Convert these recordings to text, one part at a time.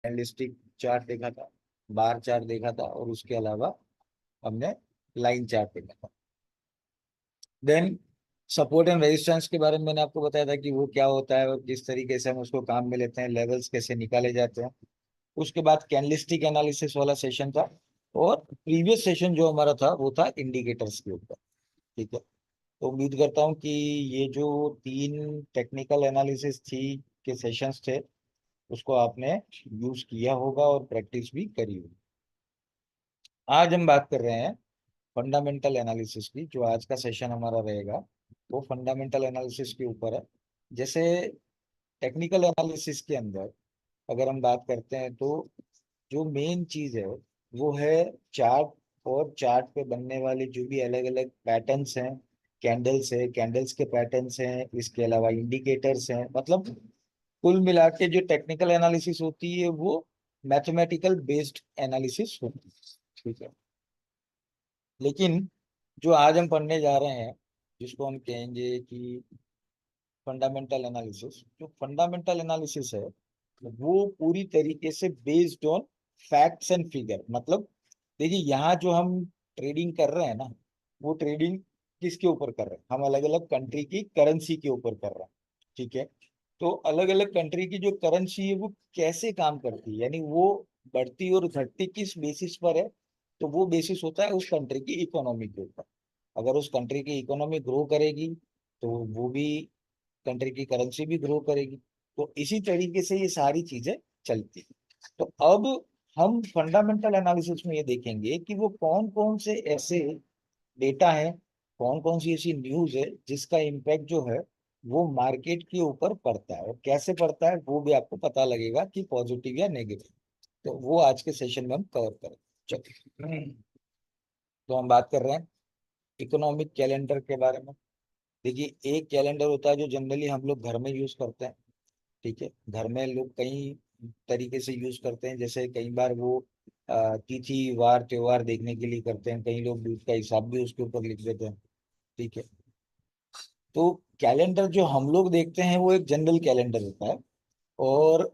Candlestick chart देखा था, bar chart देखा था, और उसके अलावा हमने लाइन चार्ट देखा था। देन सपोर्ट एंड रेजिस्टेंस के बारे में मैंने आपको बताया था कि वो क्या होता है और किस तरीके से हम उसको काम में लेते हैं, लेवल्स कैसे निकाले जाते हैं। उसके बाद कैंडलस्टिक एनालिसिस वाला सेशन था, और प्रीवियस सेशन जो हमारा था वो था इंडिकेटर्स के ऊपर। ठीक है, तो उम्मीद करता हूँ कि ये जो 3 टेक्निकल एनालिसिस थी के सेशंस थे, उसको आपने यूज किया होगा और प्रैक्टिस भी करी होगी। आज हम बात कर रहे हैं फंडामेंटल एनालिसिस की। जो आज का सेशन हमारा रहेगा वो फंडामेंटल एनालिसिस के ऊपर है। जैसे टेक्निकल एनालिसिस के अंदर अगर हम बात करते हैं तो जो मेन चीज है वो है चार्ट, और चार्ट पे बनने वाले जो भी अलग अलग पैटर्न्स हैं, कैंडल्स है, कैंडल्स के पैटर्न्स हैं, इसके अलावा इंडिकेटर्स हैं। मतलब कुल मिला के जो टेक्निकल एनालिसिस होती है वो मैथमेटिकल बेस्ड एनालिसिस होती है। ठीक है, लेकिन जो आज हम पढ़ने जा रहे हैं, जिसको हम कहेंगे कि फंडामेंटल एनालिसिस, जो फंडामेंटल एनालिसिस है वो पूरी तरीके से based on facts and figure. मतलब देखिए, यहाँ जो हम ट्रेडिंग कर रहे हैं ना, वो ट्रेडिंग किसके ऊपर कर रहे हैं? हम अलग अलग कंट्री की करेंसी के ऊपर कर रहे हैं। ठीक है, तो अलग अलग कंट्री की जो करेंसी है वो कैसे काम करती है, यानी वो बढ़ती और घटती किस बेसिस पर है? तो वो बेसिस होता है उस कंट्री की इकोनॉमी के ऊपर। अगर उस कंट्री की इकोनॉमी ग्रो करेगी तो वो भी कंट्री की करेंसी भी ग्रो करेगी। तो इसी तरीके से ये सारी चीजें चलती हैं। तो अब हम फंडामेंटल एनालिसिस में ये देखेंगे कि वो कौन कौन से ऐसे डेटा है, कौन कौन सी ऐसी न्यूज है जिसका इम्पैक्ट जो है वो मार्केट के ऊपर पड़ता है, और कैसे पड़ता है वो भी आपको पता लगेगा कि पॉजिटिव या नेगेटिव। तो वो आज के सेशन में हम कवर करें। चलिए, तो हम बात कर रहे हैं इकोनॉमिक कैलेंडर के बारे में। देखिए, एक कैलेंडर होता है जो जनरली हम लोग घर में यूज करते हैं। ठीक है, घर में लोग कई तरीके से यूज करते हैं। जैसे कई बार वो तिथि वार त्योहार देखने के लिए करते हैं, कई लोग दूध का हिसाब भी उसके ऊपर लिख देते हैं। ठीक है, तो कैलेंडर जो हम लोग देखते हैं वो एक जनरल कैलेंडर होता है, और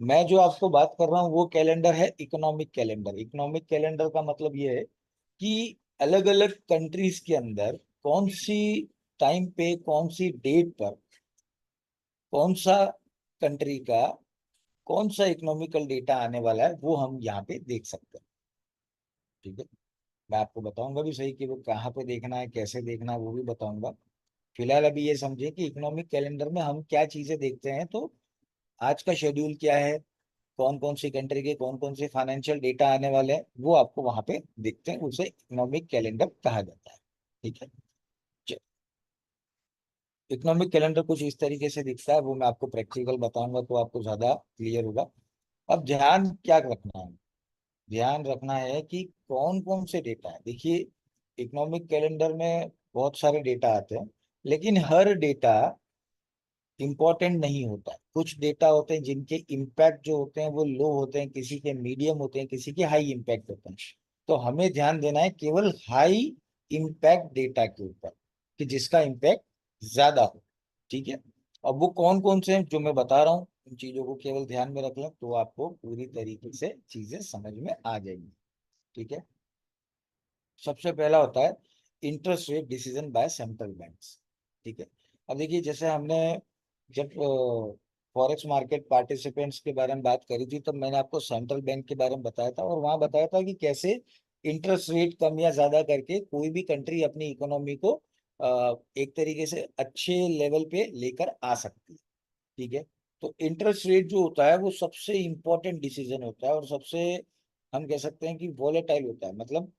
मैं जो आपको बात कर रहा हूँ वो कैलेंडर है इकोनॉमिक कैलेंडर। इकोनॉमिक कैलेंडर का मतलब ये है कि अलग अलग कंट्रीज के अंदर कौन सी टाइम पे, कौन सी डेट पर, कौन सा कंट्री का कौन सा इकोनॉमिकल डेटा आने वाला है वो हम यहाँ पे देख सकते हैं। ठीक है, मैं आपको बताऊंगा भी सही कि वो कहाँ पे देखना है, कैसे देखना है, वो भी बताऊंगा। फिलहाल अभी ये समझिए कि इकोनॉमिक कैलेंडर में हम क्या चीजें देखते हैं। तो आज का शेड्यूल क्या है, कौन कौन सी कंट्री के कौन कौन से फाइनेंशियल डेटा आने वाले हैं, वो आपको वहां पे दिखते हैं। उसे इकोनॉमिक कैलेंडर कहा जाता है। ठीक है, इकोनॉमिक कैलेंडर कुछ इस तरीके से दिखता है, वो मैं आपको प्रैक्टिकल बताऊंगा तो आपको ज्यादा क्लियर होगा। अब ध्यान क्या रखना है? ध्यान रखना है कि कौन कौन से डेटा है। देखिए, इकोनॉमिक कैलेंडर में बहुत सारे डेटा आते हैं, लेकिन हर डेटा इंपॉर्टेंट नहीं होता है। कुछ डेटा होते हैं जिनके इम्पैक्ट जो होते हैं वो लो होते हैं, किसी के मीडियम होते हैं, किसी के हाई इम्पैक्ट होते हैं। तो हमें ध्यान देना है केवल हाई इम्पैक्ट डेटा के ऊपर, कि जिसका इम्पैक्ट ज्यादा हो। ठीक है, अब वो कौन कौन से हैं जो मैं बता रहा हूँ, इन चीजों को केवल ध्यान में रख लें तो आपको पूरी तरीके से चीजें समझ में आ जाएंगी। ठीक है, सबसे पहला होता है interest rate decision by central banks. ठीक है, अब देखिए, जैसे हमने जब फॉरेक्स मार्केट पार्टिसिपेंट्स के बारे में बात करी थी, तब मैंने आपको सेंट्रल बैंक के बारे में बताया था, और वहां बताया था कि कैसे इंटरेस्ट रेट कम या ज्यादा करके कोई भी कंट्री अपनी इकोनॉमी को एक तरीके से अच्छे लेवल पे लेकर आ सकती है। ठीक है, तो इंटरेस्ट रेट जो होता है वो सबसे इंपॉर्टेंट डिसीजन होता है, और सबसे हम कह सकते हैं कि वॉलेटाइल होता है। मतलब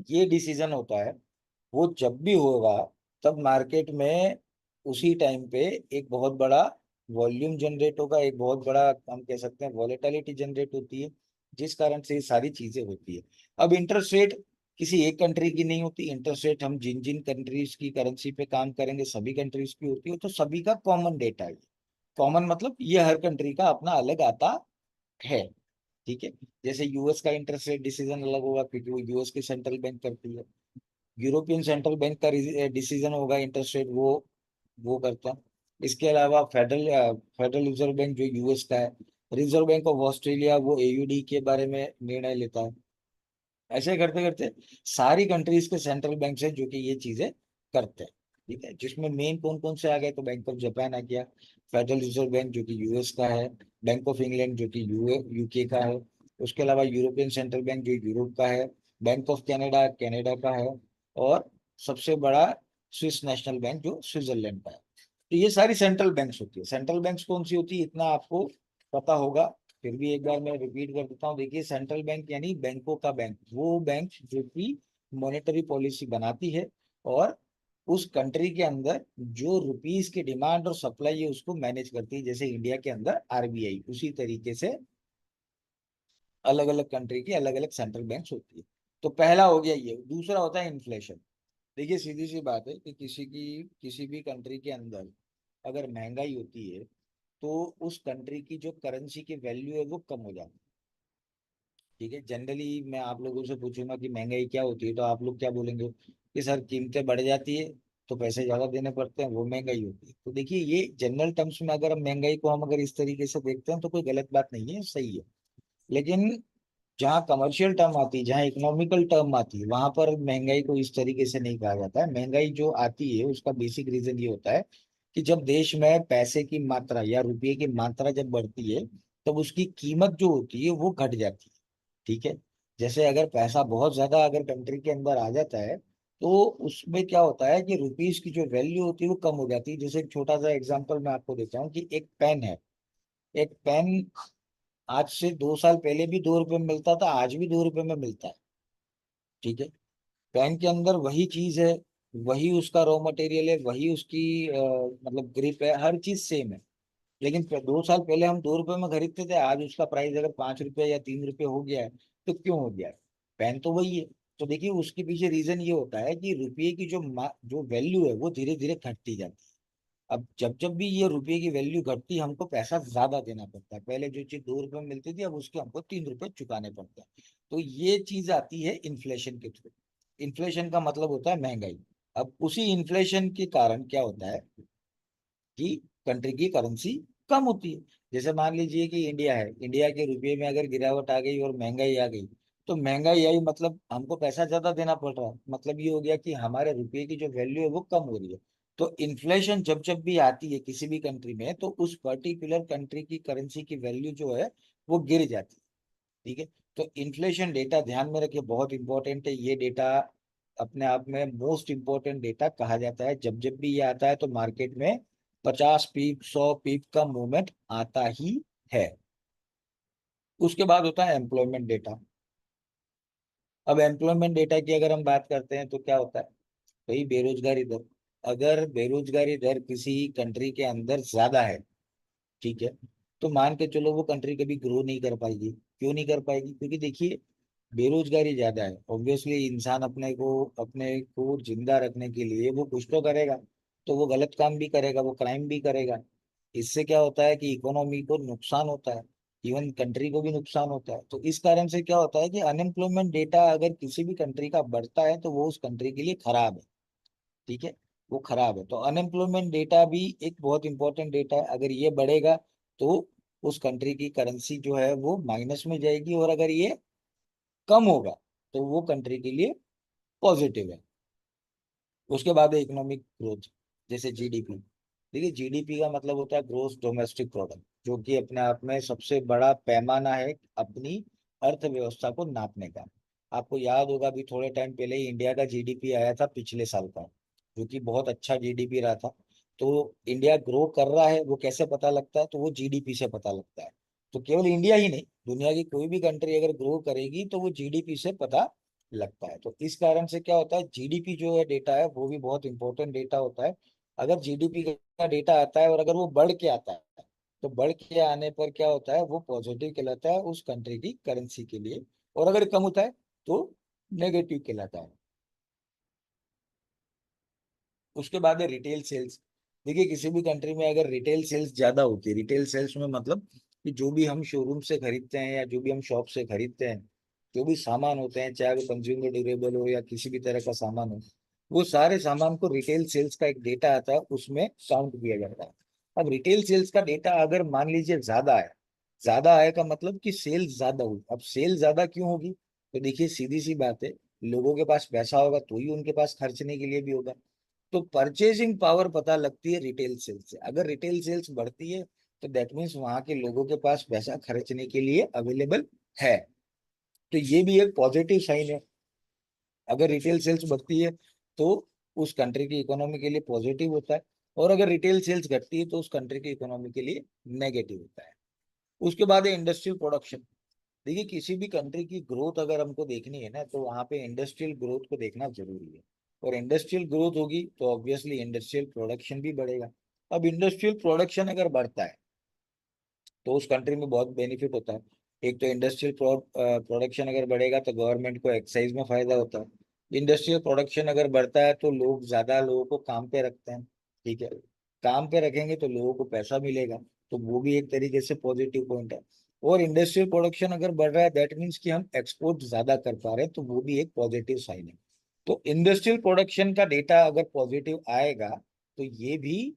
ये डिसीजन होता है, वो जब भी होगा तब मार्केट में उसी टाइम पे एक बहुत बड़ा वॉल्यूम जनरेट होगा, एक बहुत बड़ा हम कह सकते हैं वॉलेटिलिटी जनरेट होती है, जिस कारण से ये सारी चीजें होती है। अब इंटरेस्ट रेट किसी एक कंट्री की नहीं होती। इंटरेस्ट रेट हम जिन जिन कंट्रीज की करेंसी पे काम करेंगे सभी कंट्रीज की होती है, तो सभी का कॉमन डेटा है। कॉमन मतलब ये हर कंट्री का अपना अलग आता है। ठीक है, जैसे यूएस का इंटरेस्ट रेट डिसीजन अलग होगा क्योंकि वो यूएस की सेंट्रल बैंक करती है। यूरोपियन सेंट्रल बैंक का डिसीजन होगा इंटरेस्ट रेट, वो करता है। इसके अलावा फेडरल फेडरल रिजर्व बैंक जो यूएस का है, रिजर्व बैंक ऑफ ऑस्ट्रेलिया वो एयूडी के बारे में निर्णय लेता है। ऐसे करते करते सारी कंट्रीज के सेंट्रल बैंक है जो कि ये चीजें करते हैं। ठीक है, जिसमें मेन कौन कौन से आ गए, तो बैंक ऑफ जापान आ गया, फेडरल रिजर्व बैंक जो कि यूएस का है, बैंक ऑफ इंग्लैंड जो कि यूके का है, उसके अलावा यूरोपियन सेंट्रल बैंक जो यूरोप का है, बैंक ऑफ कनाडा कनाडा का है, और सबसे बड़ा स्विस नेशनल बैंक जो स्विट्जरलैंड का है। तो ये सारी सेंट्रल बैंक्स होती है। सेंट्रल बैंक्स कौन सी होती है इतना आपको पता होगा, फिर भी एक बार मैं रिपीट कर देता हूँ। देखिए, सेंट्रल बैंक यानी बैंकों का बैंक, वो बैंक जो कि मॉनेटरी पॉलिसी बनाती है और उस कंट्री के अंदर जो रुपीस की डिमांड और सप्लाई है उसको मैनेज करती है। जैसे इंडिया के अंदर आरबीआई, उसी तरीके से अलग अलग कंट्री की अलग अलग सेंट्रल बैंक्स होती है। तो पहला हो गया ये। दूसरा होता है इन्फ्लेशन। देखिए, सीधी सी बात है कि किसी भी कंट्री के अंदर अगर महंगाई होती है तो उस कंट्री की जो करेंसी की वैल्यू है वो कम हो जाती है। ठीक है, जनरली मैं आप लोगों से पूछूंगा कि महंगाई क्या होती है, तो आप लोग क्या बोलेंगे कि सर कीमतें बढ़ जाती है तो पैसे ज्यादा देने पड़ते हैं, वो महंगाई होती है। तो देखिए, ये जनरल टर्म्स में अगर हम महंगाई को हम अगर इस तरीके से देखते हैं तो कोई गलत बात नहीं है, सही है। लेकिन जहाँ कमर्शियल टर्म आती है, जहाँ इकोनॉमिकल टर्म आती है, वहां पर महंगाई को इस तरीके से नहीं कहा जाता है। महंगाई जो आती है उसका बेसिक रीजन ये होता है कि जब देश में पैसे की मात्रा या रुपये की मात्रा जब बढ़ती है तब उसकी कीमत जो होती है वो घट जाती है। ठीक है, जैसे अगर पैसा बहुत ज्यादा अगर कंट्री के अंदर आ जाता है तो उसमें क्या होता है कि रुपीस की जो वैल्यू होती है वो कम हो जाती है। जैसे एक छोटा सा एग्जांपल मैं आपको देता हूँ कि एक पेन है। एक पेन आज से 2 साल पहले भी 2 रुपए में मिलता था, आज भी 2 रुपए में मिलता है। ठीक है, पेन के अंदर वही चीज है, वही उसका रॉ मटेरियल है, वही उसकी मतलब ग्रिप है, हर चीज सेम है। लेकिन 2 साल पहले हम 2 रुपए में खरीदते थे, आज उसका प्राइस अगर 5 रुपए या 3 रुपए हो गया है, तो क्यों हो गया है? पेन तो वही है। तो देखिए, उसके पीछे रीजन ये होता है कि रुपये की जो वैल्यू है वो धीरे धीरे घटती जाती है। अब जब जब भी ये रुपये की वैल्यू घटती है हमको पैसा ज्यादा देना पड़ता है। पहले जो चीज 2 रुपए में मिलती थी अब उसके हमको 3 रुपए चुकाने पड़ते हैं। तो ये चीज आती है इन्फ्लेशन के थ्रू। इन्फ्लेशन का मतलब होता है महंगाई। अब उसी इन्फ्लेशन के कारण क्या होता है कि कंट्री की करेंसी कम होती है। जैसे मान लीजिए कि इंडिया है, इंडिया के रुपये में अगर गिरावट आ गई और महंगाई आ गई, तो महंगाई आई मतलब हमको पैसा ज्यादा देना पड़ रहा है, मतलब ये हो गया कि हमारे रुपये की जो वैल्यू है वो कम हो रही है। तो इन्फ्लेशन जब जब भी आती है किसी भी कंट्री में तो उस पर्टिकुलर कंट्री की करेंसी की वैल्यू जो है वो गिर जाती है। ठीक है, तो इन्फ्लेशन डेटा ध्यान में रखिए, बहुत इंपॉर्टेंट है ये डेटा। अपने आप में मोस्ट इंपॉर्टेंट डेटा कहा जाता है। जब जब भी ये आता है तो मार्केट में 50 पीप 100 पीप का मूवमेंट आता ही है। उसके बाद होता है एम्प्लॉयमेंट डेटा। अब एम्प्लॉयमेंट डेटा की अगर हम बात करते हैं तो क्या होता है, भाई बेरोजगारी दर। अगर बेरोजगारी दर किसी कंट्री के अंदर ज्यादा है, ठीक है, तो मान के चलो वो कंट्री कभी ग्रो नहीं कर पाएगी। क्यों नहीं कर पाएगी? क्योंकि देखिए, बेरोजगारी ज्यादा है, ऑब्वियसली इंसान अपने को जिंदा रखने के लिए वो कुछ तो करेगा। तो वो गलत काम भी करेगा, वो क्राइम भी करेगा। इससे क्या होता है कि इकोनॉमी को नुकसान होता है, इवन कंट्री को भी नुकसान होता है। तो इस कारण से क्या होता है कि अनएम्प्लॉयमेंट डेटा अगर किसी भी कंट्री का बढ़ता है तो वो उस कंट्री के लिए खराब है। ठीक है, वो खराब है। तो अनएम्प्लॉयमेंट डेटा भी एक बहुत इंपॉर्टेंट डेटा है। अगर ये बढ़ेगा तो उस कंट्री की करेंसी जो है वो माइनस में जाएगी, और अगर ये कम होगा तो वो कंट्री के लिए पॉजिटिव है। उसके बाद है इकोनॉमिक ग्रोथ, जैसे जीडीपी। देखिए, जीडीपी का मतलब होता है ग्रोस डोमेस्टिक प्रोडक्ट, जो कि अपने आप में सबसे बड़ा पैमाना है अपनी अर्थव्यवस्था को नापने का। आपको याद होगा अभी थोड़े टाइम पहले ही इंडिया का जीडीपी आया था पिछले साल का, जो कि बहुत अच्छा जीडीपी रहा था। तो इंडिया ग्रो कर रहा है वो कैसे पता लगता है? तो वो जीडीपी से पता लगता है। तो केवल इंडिया ही नहीं, दुनिया की कोई भी कंट्री अगर ग्रो करेगी तो वो जीडीपी से पता लगता है। तो इस कारण से क्या होता है, जीडीपी जो है डेटा है वो भी बहुत इंपॉर्टेंट डेटा होता है। अगर जीडीपी का डेटा आता है और अगर वो बढ़ के आता है तो बढ़ के आने पर क्या होता है, वो पॉजिटिव कहलाता है उस कंट्री की करेंसी के लिए। और अगर कम होता है तो नेगेटिव कहलाता है। उसके बाद है रिटेल सेल्स। देखिए, किसी भी कंट्री में अगर रिटेल सेल्स ज्यादा होती है, रिटेल सेल्स में मतलब कि जो भी हम शोरूम से खरीदते हैं या जो भी हम शॉप से खरीदते हैं, जो भी सामान होते हैं, चाहे वो कंज्यूमर ड्यूरेबल हो या किसी भी तरह का सामान हो, वो सारे सामान को रिटेल सेल्स का एक डेटा आता है, उसमें काउंट किया जाता है। अब रिटेल सेल्स का डेटा अगर मान लीजिए ज्यादा है, ज्यादा आय का मतलब कि सेल ज्यादा हुई। अब सेल ज्यादा क्यों होगी? तो देखिए सीधी सी बात है, लोगों के पास पैसा होगा तो ही उनके पास खर्चने के लिए भी होगा। तो परचेजिंग पावर पता लगती है रिटेल सेल्स से। अगर रिटेल सेल्स बढ़ती है तो दैट मीन्स वहां के लोगों के पास पैसा खर्चने के लिए अवेलेबल है। तो ये भी एक पॉजिटिव साइन है। अगर रिटेल सेल्स बढ़ती है तो उस कंट्री की इकोनॉमी के लिए पॉजिटिव होता है, और अगर रिटेल सेल्स घटती है तो उस कंट्री की इकोनॉमी के लिए नेगेटिव होता है। उसके बाद है इंडस्ट्रियल प्रोडक्शन। देखिए किसी भी कंट्री की ग्रोथ अगर हमको देखनी है ना, तो वहां पे इंडस्ट्रियल ग्रोथ को देखना जरूरी है। और इंडस्ट्रियल ग्रोथ होगी तो ऑब्वियसली इंडस्ट्रियल प्रोडक्शन भी बढ़ेगा। अब इंडस्ट्रियल प्रोडक्शन अगर बढ़ता है तो उस कंट्री में बहुत बेनिफिट होता है। एक तो इंडस्ट्रियल प्रोडक्शन अगर बढ़ेगा तो गवर्नमेंट को एक्साइज में फायदा होता है। इंडस्ट्रियल प्रोडक्शन अगर बढ़ता है तो लोग ज्यादा लोगों को काम पे रखते हैं। ठीक है, काम पे रखेंगे तो लोगों को पैसा मिलेगा, तो वो भी एक तरीके से पॉजिटिव पॉइंट है। और इंडस्ट्रियल प्रोडक्शन अगर बढ़ रहा है दैट मीन्स कि हम एक्सपोर्ट ज्यादा कर पा रहे हैं, तो वो भी एक पॉजिटिव साइन है। तो इंडस्ट्रियल प्रोडक्शन का डेटा अगर पॉजिटिव आएगा तो ये भी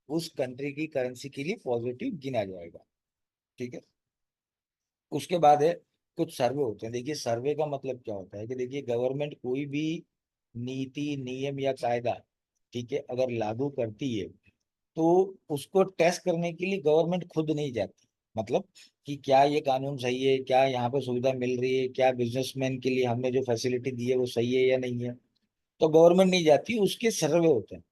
उस कंट्री की करेंसी के लिए पॉजिटिव गिना जाएगा। ठीक है। उसके बाद है कुछ सर्वे होते हैं। देखिए सर्वे का मतलब क्या होता है कि देखिए गवर्नमेंट कोई भी नीति नियम या कायदा, ठीक है, अगर लागू करती है तो उसको टेस्ट करने के लिए गवर्नमेंट खुद नहीं जाती। मतलब कि क्या ये कानून सही है, क्या यहाँ पे सुविधा मिल रही है, क्या बिजनेसमैन के लिए हमने जो फैसिलिटी दी है वो सही है या नहीं है, तो गवर्नमेंट नहीं जाती, उसके सर्वे होते हैं।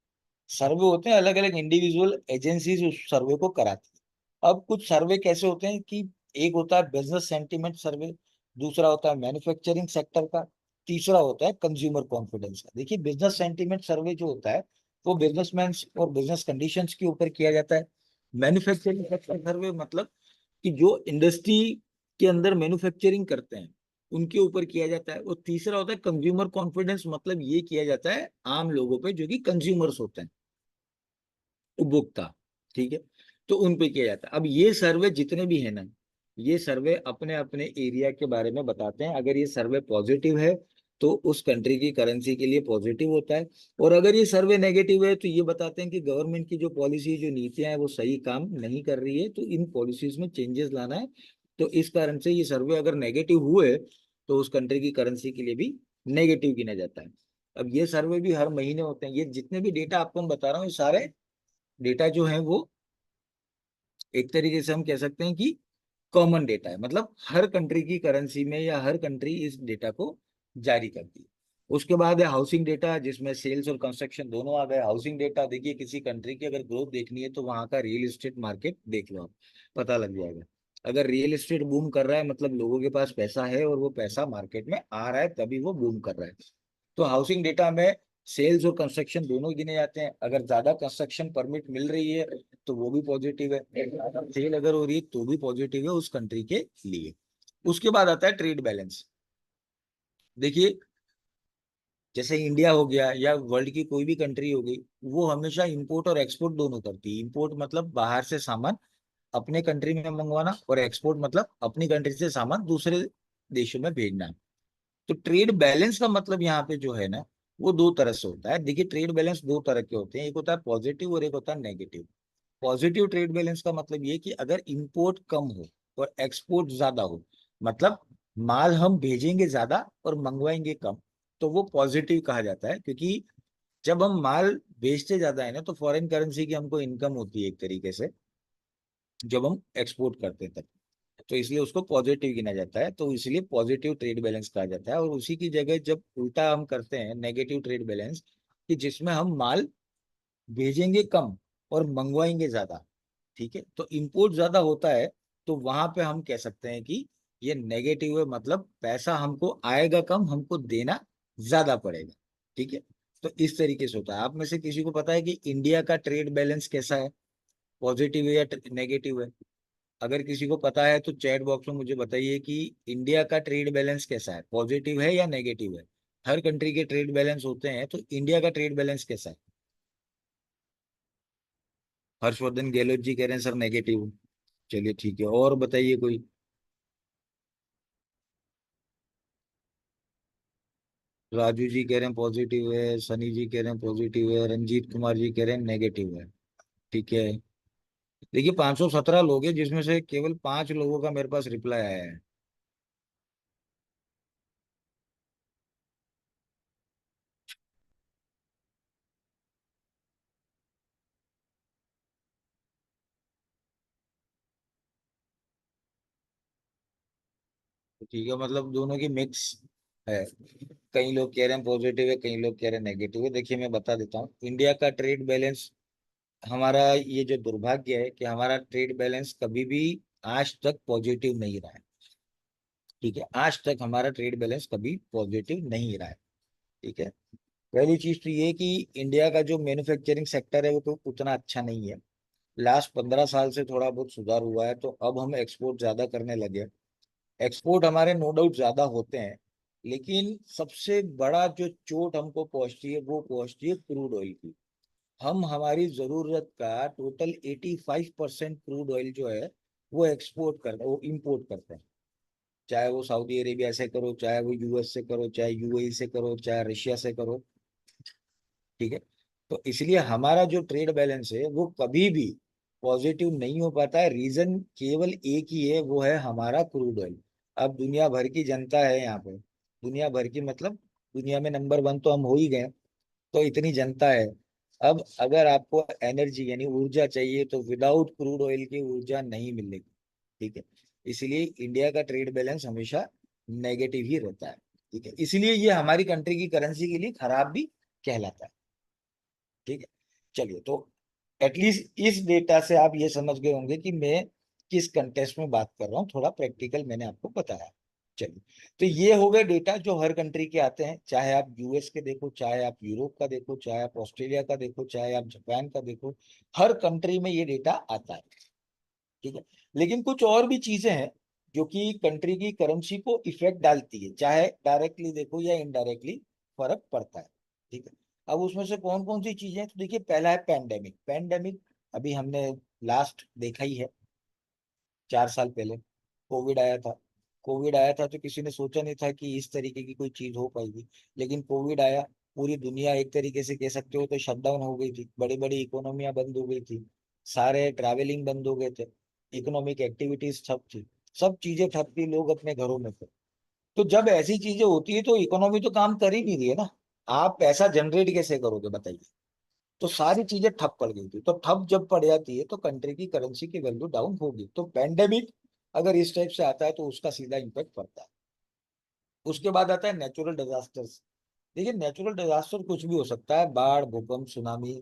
सर्वे होते हैं, अलग अलग इंडिविजुअल एजेंसीज उस सर्वे को कराती है। अब कुछ सर्वे कैसे होते हैं कि एक होता है बिजनेस सेंटिमेंट सर्वे, दूसरा होता है मैन्युफैक्चरिंग सेक्टर का, तीसरा होता है कंज्यूमर कॉन्फिडेंस का। देखिए बिजनेस सेंटिमेंट सर्वे जो होता है वो बिजनेसमैन और बिजनेस कंडीशंस के ऊपर किया जाता है। मैन्युफैक्चरिंग सेक्टर सर्वे मतलब कि जो इंडस्ट्री के अंदर मैन्युफैक्चरिंग करते हैं उनके ऊपर किया जाता है। और तीसरा होता है कंज्यूमर कॉन्फिडेंस, मतलब ये किया जाता है आम लोगों पे जो कि कंज्यूमर्स होते हैं, उपभोक्ता। ठीक है, तो उन पे किया जाता है। अब ये सर्वे जितने भी है ना, ये सर्वे अपने अपने एरिया के बारे में बताते हैं। अगर ये सर्वे पॉजिटिव है तो उस कंट्री की करेंसी के लिए पॉजिटिव होता है, और अगर ये सर्वे नेगेटिव है तो ये बताते हैं कि गवर्नमेंट की जो पॉलिसी जो नीतियां हैं वो सही काम नहीं कर रही है, तो इन पॉलिसीज में चेंजेस लाना है। तो इस कारण से ये सर्वे अगर नेगेटिव हुए तो उस कंट्री की करेंसी के लिए भी नेगेटिव गिना जाता है। अब ये सर्वे भी हर महीने होते हैं। ये जितने भी डेटा आपको मैं बता रहा हूँ ये सारे डेटा जो है वो एक तरीके से हम कह सकते हैं कि कॉमन डेटा है। मतलब हर कंट्री की करेंसी में या हर कंट्री इस डेटा को जारी करती है। उसके बाद है हाउसिंग डेटा, जिसमें सेल्स और कंस्ट्रक्शन दोनों आ गए। हाउसिंग डेटा देखिए किसी कंट्री की अगर ग्रोथ देखनी है तो वहां का रियल एस्टेट मार्केट देख लो आप, पता लग जाएगा। अगर रियल एस्टेट बूम कर रहा है मतलब लोगों के पास पैसा है और वो पैसा मार्केट में आ रहा है तभी वो बूम कर रहा है। तो हाउसिंग डेटा में सेल्स और कंस्ट्रक्शन दोनों गिने जाते हैं। अगर ज्यादा कंस्ट्रक्शन परमिट मिल रही है तो वो भी पॉजिटिव है, सेल अगर हो रही है तो भी पॉजिटिव है उस कंट्री के लिए। उसके बाद आता है ट्रेड बैलेंस। देखिए जैसे इंडिया हो गया या वर्ल्ड की कोई भी कंट्री हो गई, वो हमेशा इंपोर्ट और एक्सपोर्ट दोनों करती है। इंपोर्ट मतलब बाहर से सामान अपने कंट्री में मंगवाना, और एक्सपोर्ट मतलब अपनी कंट्री से सामान दूसरे देशों में भेजना। तो ट्रेड बैलेंस का मतलब यहाँ पे जो है ना वो दो तरह से होता है। देखिए ट्रेड बैलेंस दो तरह के होते हैं, एक होता है पॉजिटिव और एक होता है नेगेटिव। पॉजिटिव ट्रेड बैलेंस का मतलब ये कि अगर इंपोर्ट कम हो और एक्सपोर्ट ज्यादा हो, मतलब माल हम भेजेंगे ज्यादा और मंगवाएंगे कम, तो वो पॉजिटिव कहा जाता है। क्योंकि जब हम माल बेचते ज्यादा है ना तो फॉरेन करेंसी की हमको इनकम होती है एक तरीके से, जब हम एक्सपोर्ट करते हैं तब। तो इसलिए उसको पॉजिटिव गिना जाता है, तो इसलिए पॉजिटिव ट्रेड बैलेंस कहा जाता है। और उसी की जगह जब उल्टा हम करते हैं नेगेटिव ट्रेड बैलेंस, कि जिसमें हम माल भेजेंगे कम और मंगवाएंगे ज्यादा, ठीक है, तो इंपोर्ट ज्यादा होता है, तो वहां पे हम कह सकते हैं कि ये नेगेटिव है। मतलब पैसा हमको आएगा कम, हमको देना ज्यादा पड़ेगा। ठीक है, तो इस तरीके से होता है। आप में से किसी को पता है कि इंडिया का ट्रेड बैलेंस कैसा है, पॉजिटिव है या नेगेटिव है? अगर किसी को पता है तो चैट बॉक्स में मुझे बताइए कि इंडिया का ट्रेड बैलेंस कैसा है, पॉजिटिव है या नेगेटिव है? हर कंट्री के ट्रेड बैलेंस होते हैं, तो इंडिया का ट्रेड बैलेंस कैसा है? हर्षवर्धन गहलोत जी कह रहे हैं सर नेगेटिव। चलिए ठीक है, और बताइए कोई। राजू जी कह रहे हैं पॉजिटिव है, सनी जी कह रहे हैं पॉजिटिव है, रंजीत कुमार जी कह रहे हैं नेगेटिव है। ठीक है, देखिए 517 लोग हैं जिसमें से केवल 5 लोगों का मेरे पास रिप्लाई आया है। तो ठीक है, मतलब दोनों की मिक्स है। कई लोग कह रहे हैं पॉजिटिव है, कई लोग कह रहे हैं नेगेटिव है। देखिए मैं बता देता हूँ, इंडिया का ट्रेड बैलेंस, हमारा ये जो दुर्भाग्य है कि हमारा ट्रेड बैलेंस कभी भी आज तक पॉजिटिव नहीं रहा है। ठीक है, आज तक हमारा ट्रेड बैलेंस कभी पॉजिटिव नहीं रहा है। ठीक है, पहली चीज तो ये कि इंडिया का जो मैन्युफैक्चरिंग सेक्टर है वो तो उतना अच्छा नहीं है। लास्ट 15 साल से थोड़ा बहुत सुधार हुआ है, तो अब हम एक्सपोर्ट ज्यादा करने लगे। एक्सपोर्ट हमारे नो डाउट ज्यादा होते हैं, लेकिन सबसे बड़ा जो चोट हमको पहुंचती है वो पहुंचती है क्रूड ऑयल की। हम हमारी जरूरत का टोटल 85% क्रूड ऑयल जो है वो एक्सपोर्ट करते, वो इंपोर्ट करते हैं। चाहे वो सऊदी अरेबिया से करो, चाहे वो यूएस से करो, चाहे यूएई से करो, चाहे रशिया से करो। ठीक है, तो इसलिए हमारा जो ट्रेड बैलेंस है वो कभी भी पॉजिटिव नहीं हो पाता है। रीजन केवल एक ही है, वो है हमारा क्रूड ऑयल। अब दुनिया भर की जनता है यहाँ पे, दुनिया भर की मतलब दुनिया में नंबर 1 तो हम हो ही गए, तो इतनी जनता है। अब अगर आपको एनर्जी यानी ऊर्जा चाहिए तो विदाउट क्रूड ऑयल की ऊर्जा नहीं मिलेगी। ठीक है, इसलिए इंडिया का ट्रेड बैलेंस हमेशा नेगेटिव ही रहता है। ठीक है, इसलिए ये हमारी कंट्री की करेंसी के लिए खराब भी कहलाता है। ठीक है, चलिए तो एटलीस्ट इस डेटा से आप ये समझ गए होंगे कि मैं किस कंटेक्स्ट में बात कर रहा हूँ, थोड़ा प्रैक्टिकल मैंने आपको बताया। चलिए, तो ये हो गए डेटा जो हर कंट्री के आते हैं, चाहे आप यूएस के देखो, चाहे आप यूरोप का देखो, चाहे आप ऑस्ट्रेलिया का देखो, चाहे आप जापान का देखो, हर कंट्री में ये डेटा आता है। ठीक है, लेकिन कुछ और भी चीजें हैं जो कि कंट्री की करेंसी को इफेक्ट डालती है, चाहे डायरेक्टली देखो या इनडायरेक्टली फर्क पड़ता है। ठीक है, अब उसमें से कौन कौन सी चीजें हैं, तो देखिए पहला है पैंडेमिक। पैंडेमिक अभी हमने लास्ट देखा ही है, 4 साल पहले कोविड आया था। कोविड आया था तो किसी ने सोचा नहीं था कि इस तरीके की कोई चीज हो पाएगी, लेकिन कोविड आया, पूरी दुनिया एक तरीके से कह सकते हो तो शटडाउन हो गई थी, बड़ी बड़ी इकोनॉमियां बंद हो गई थी, सारे ट्रैवलिंग बंद हो गए थे, इकोनॉमिक एक्टिविटीज ठप थी, सब चीजें ठप थी, लोग अपने घरों में थे। तो जब ऐसी चीजें होती है तो इकोनॉमी तो काम कर ही नहीं रही है ना, आप पैसा जनरेट कैसे करोगे बताइए। तो सारी चीजें ठप पड़ गई थी, तो ठप जब पड़ जाती है तो कंट्री की करेंसी की वैल्यू डाउन होगी। तो पैंडेमिक अगर इस टाइप से आता है तो उसका सीधा इम्पैक्ट पड़ता है। उसके बाद आता है नेचुरल डिजास्टर्स। देखिए नेचुरल डिजास्टर कुछ भी हो सकता है, बाढ़, भूकंप, सुनामी,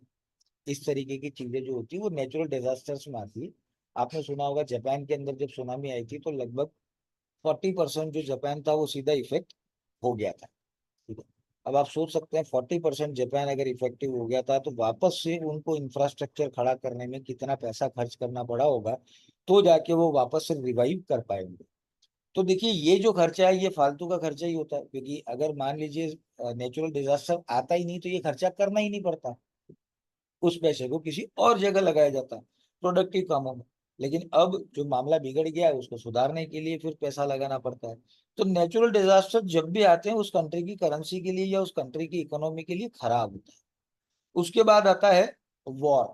इस तरीके की चीजें जो होती है वो नेचुरल डिजास्टर्स में आती है। आपने सुना होगा जापान के अंदर जब सुनामी आई थी तो लगभग 40% जो जापान था वो सीधा इफेक्ट हो गया था। ठीक है, अब आप सोच सकते हैं 40% जापान अगर इफेक्टिव हो गया था तो वापस से उनको इंफ्रास्ट्रक्चर खड़ा करने में कितना पैसा खर्च करना पड़ा होगा, तो जाके वो वापस से रिवाइव कर पाएंगे। तो देखिए ये जो खर्चा है ये फालतू का खर्चा ही होता है, क्योंकि अगर मान लीजिए नेचुरल डिजास्टर आता ही नहीं तो ये खर्चा करना ही नहीं पड़ता, उस पैसे को किसी और जगह लगाया जाता प्रोडक्टिव कामों में। लेकिन अब जो मामला बिगड़ गया है उसको सुधारने के लिए फिर पैसा लगाना पड़ता है। तो नेचुरल डिजास्टर जब भी आते हैं उस कंट्री की करेंसी के लिए या उस कंट्री की इकोनॉमी के लिए खराब होता है। उसके बाद आता है वॉर।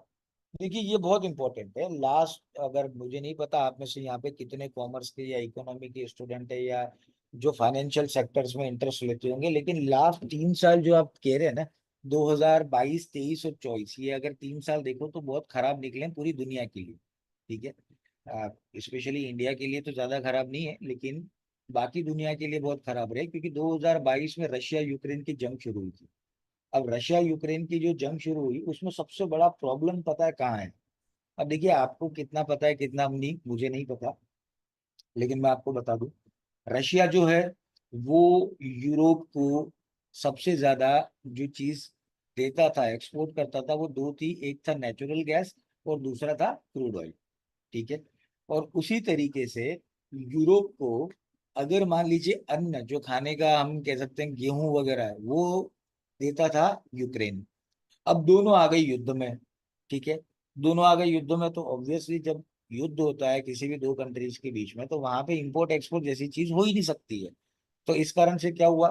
देखिए ये बहुत इंपॉर्टेंट है। लास्ट, अगर मुझे नहीं पता आप में से यहाँ पे कितने कॉमर्स के या इकोनॉमी के स्टूडेंट है या जो फाइनेंशियल सेक्टर्स में इंटरेस्ट लेते होंगे, लेकिन लास्ट 3 साल जो आप कह रहे हैं ना, 2022, 23 और 24, ये अगर 3 साल देखो तो बहुत खराब निकले हैं पूरी दुनिया के लिए। ठीक है, स्पेशली इंडिया के लिए तो ज्यादा खराब नहीं है, लेकिन बाकी दुनिया के लिए बहुत खराब रहे, क्योंकि 2022 में रशिया यूक्रेन की जंग शुरू हुई थी। अब रशिया यूक्रेन की जो जंग शुरू हुई उसमें सबसे बड़ा प्रॉब्लम पता है कहाँ है? अब देखिए आपको कितना पता है कितना नहीं मुझे नहीं पता, लेकिन मैं आपको बता दूं, रशिया जो है वो यूरोप को सबसे ज्यादा जो चीज देता था, एक्सपोर्ट करता था, वो दो थी, एक था नेचुरल गैस और दूसरा था क्रूड ऑयल। ठीक है, और उसी तरीके से यूरोप को अगर मान लीजिए अन्न जो खाने का हम कह सकते हैं गेहूं वगैरह है वो देता था यूक्रेन। अब दोनों आ गई युद्ध में। ठीक है, दोनों आ गए युद्ध में तो ऑब्वियसली जब युद्ध होता है किसी भी दो कंट्रीज के बीच में तो वहां पे इंपोर्ट एक्सपोर्ट जैसी चीज हो ही नहीं सकती है। तो इस कारण से क्या हुआ